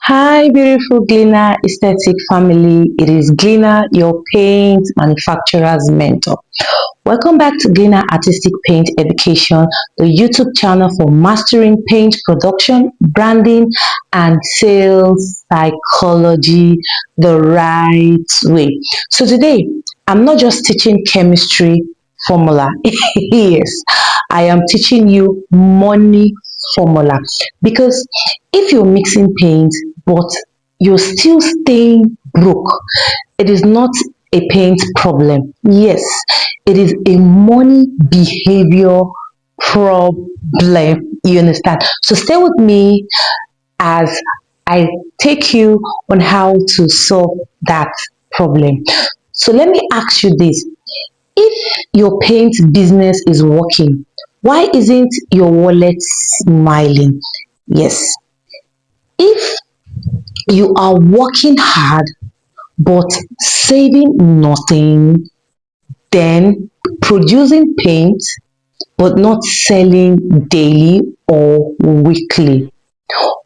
Hi, beautiful Glina aesthetic family. It is Glina, your paint manufacturer's mentor. Welcome back to Glina Artistic Paint Education, the YouTube channel for mastering paint production, branding, and sales psychology the right way. So today, I'm not just teaching chemistry formula. Yes, I am teaching you money formula because if you're mixing paint but you're still staying broke, it is not a paint problem. Yes, it is a money behavior problem. You understand? So stay with me as I take you on how to solve that problem. So let me ask you this. If your paint business is working, why isn't your wallet smiling? Yes. If you are working hard but saving nothing, then producing paint but not selling daily or weekly,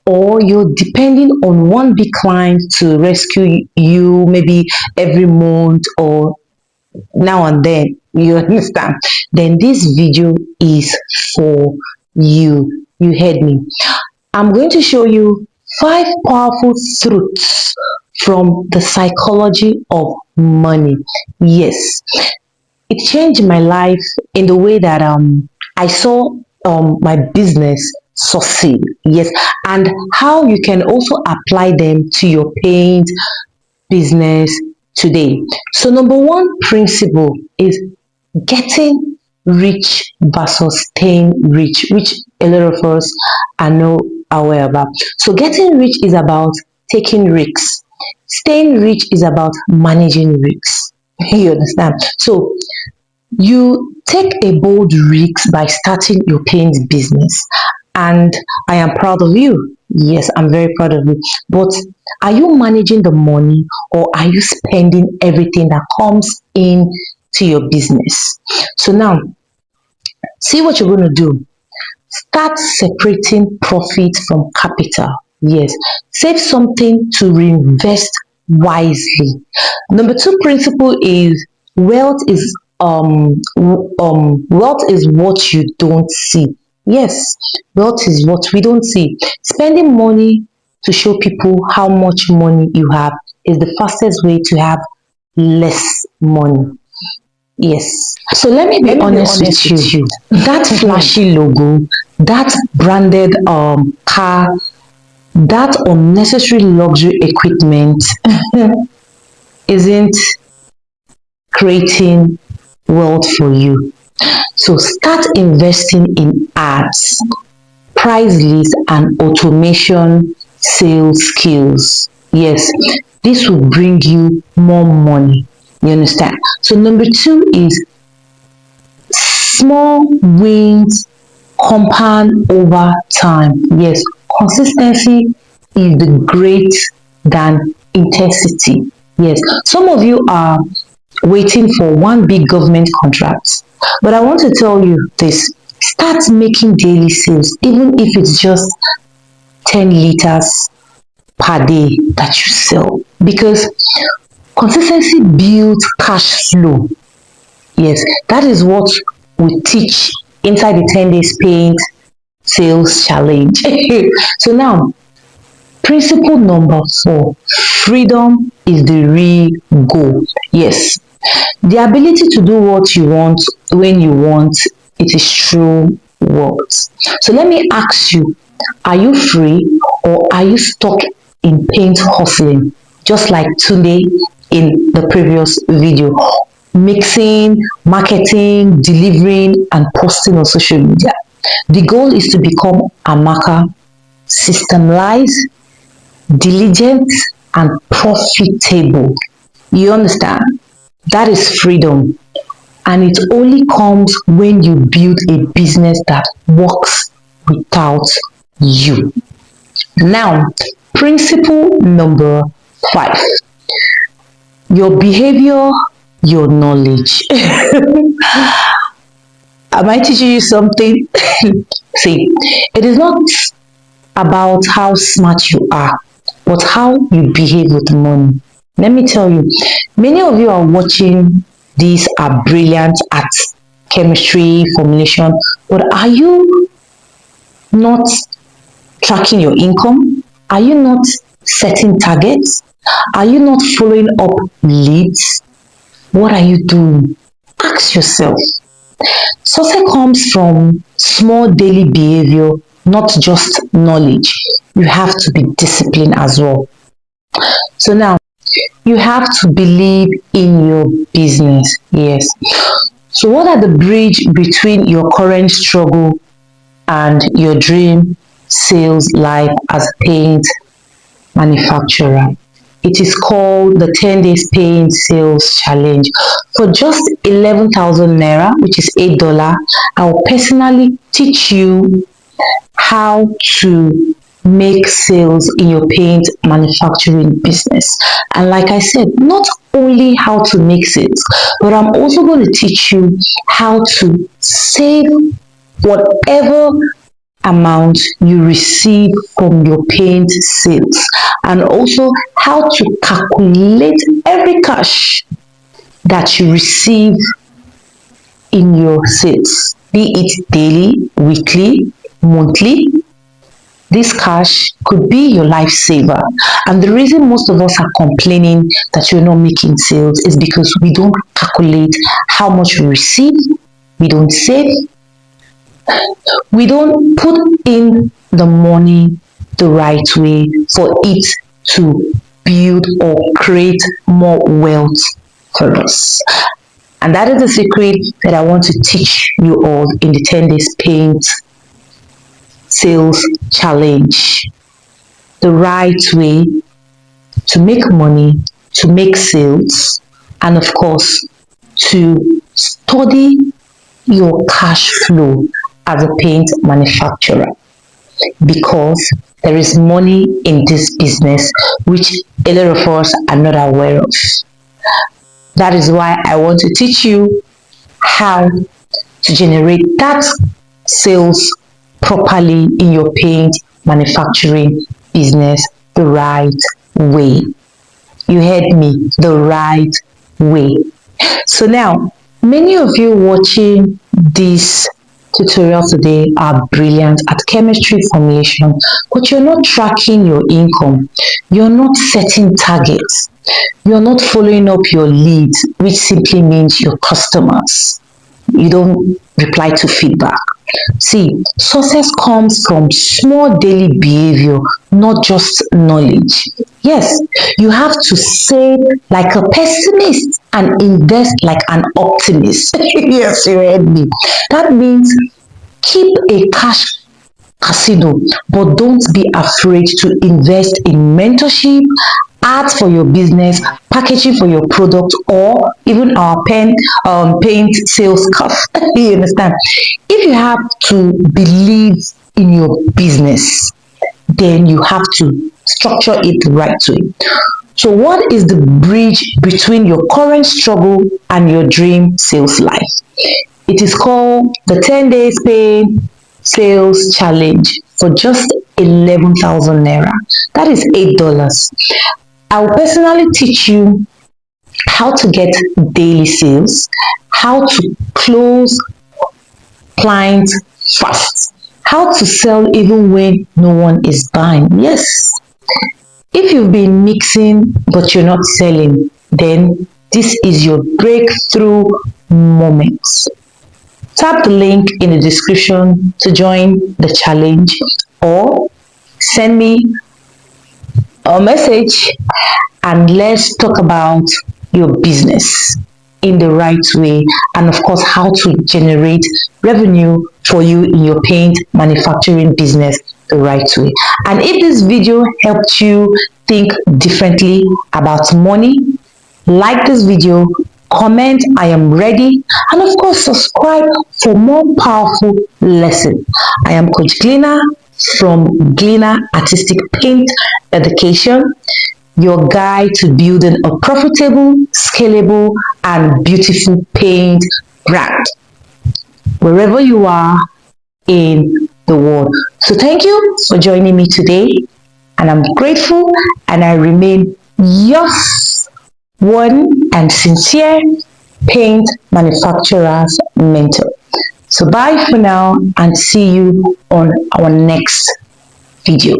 or you're depending on one big client to rescue you maybe every month or now and then, you understand, then this video is for you. You heard me. I'm going to show you 5 powerful truths from the psychology of money. Yes, it changed my life in the way that I saw my business succeed. Yes, and how you can also apply them to your paint business today. So number one principle is getting rich versus staying rich, which a lot of us are not aware about. So getting rich is about taking risks. Staying rich is about managing risks. You understand? So you take a bold risk by starting your paint business, and I am proud of you. Yes, I'm very proud of you. But are you managing the money, or are you spending everything that comes in to your business? So now, see what you're going to do. Start separating profit from capital. Yes, save something to reinvest wisely. Number two principle is wealth is wealth is what you don't see. Yes, wealth is what we don't see. Spending money to show people how much money you have is the fastest way to have less money. Yes. So let me be honest with you. That flashy logo, that branded car, that unnecessary luxury equipment isn't creating wealth for you. So start investing in ads, price list, and automation sales skills. Yes, this will bring you more money. You understand? So number two is small wins compound over time. Yes, consistency is the great than intensity. Yes, some of you are waiting for one big government contract, but I want to tell you this: start making daily sales, even if it's just 10 liters per day that you sell, because consistency builds cash flow. Yes, that is what we teach inside the 10 days paint sales challenge. So now, principle number four, freedom is the real goal. Yes, the ability to do what you want when you want, it is true wealth. So let me ask you, are you free or are you stuck in paint hustling? Just like today in the previous video, mixing, marketing, delivering, and posting on social media. The goal is to become a marker, systemized, diligent, and profitable. You understand? That is freedom. And it only comes when you build a business that works without you. Now, principle number five, your behavior, your knowledge. Am I teaching you something? See, it is not about how smart you are, but how you behave with money. Let me tell you, many of you are watching these are brilliant at chemistry, formulation, but are you not tracking your income? Are you not setting targets? Are you not following up leads? What are you doing? Ask yourself. Success comes from small daily behavior, not just knowledge. You have to be disciplined as well. So now, you have to believe in your business. Yes. So what are the bridge between your current struggle and your dream sales life as a paint manufacturer? It is called the 10 days paint sales challenge. For just 11,000 naira, which is $8, I will personally teach you how to make sales in your paint manufacturing business. And like I said, not only how to make sales, but I'm also going to teach you how to save whatever amount you receive from your paint sales, and also how to calculate every cash that you receive in your sales, be it daily, weekly, monthly. This cash could be your lifesaver. And the reason most of us are complaining that you're not making sales is because we don't calculate how much we receive, we don't save, we don't put in the money the right way for it to build or create more wealth for us. And that is the secret that I want to teach you all in the 10 days paint sales challenge. The right way to make money, to make sales, and of course, to study your cash flow as a paint manufacturer, because there is money in this business which a lot of us are not aware of. That is why I want to teach you how to generate that sales properly in your paint manufacturing business the right way. You heard me, the right way. So now, many of you watching this tutorial today are brilliant at chemistry formulation, but you're not tracking your income. You're not setting targets. You're not following up your leads, which simply means your customers. You don't reply to feedback. See, success comes from small daily behavior, not just knowledge. Yes, you have to save like a pessimist and invest like an optimist. Yes, you heard me. That means keep a cash casino, but don't be afraid to invest in mentorship, ads for your business, packaging for your product, or even our paint sales stuff. You understand? If you have to believe in your business, then you have to structure it the right way. So, what is the bridge between your current struggle and your dream sales life? It is called the 10 days pay sales challenge for just 11,000 naira. That is $8. I will personally teach you how to get daily sales, how to close clients fast, how to sell even when no one is buying. Yes, if you've been mixing but you're not selling, then this is your breakthrough moment. Tap the link in the description to join the challenge, or send me a message and let's talk about your business in the right way, and of course how to generate revenue for you in your paint manufacturing business the right way. And if this video helped you think differently about money, like this video, comment I am ready, and of course subscribe for more powerful lessons. I am Coach Glina from Glina Artistic Paint Education, your guide to building a profitable, scalable, and beautiful paint brand wherever you are in the world. So thank you for joining me today, and I'm grateful, and I remain yours, one and sincere paint manufacturer's mentor. So bye for now and see you on our next video.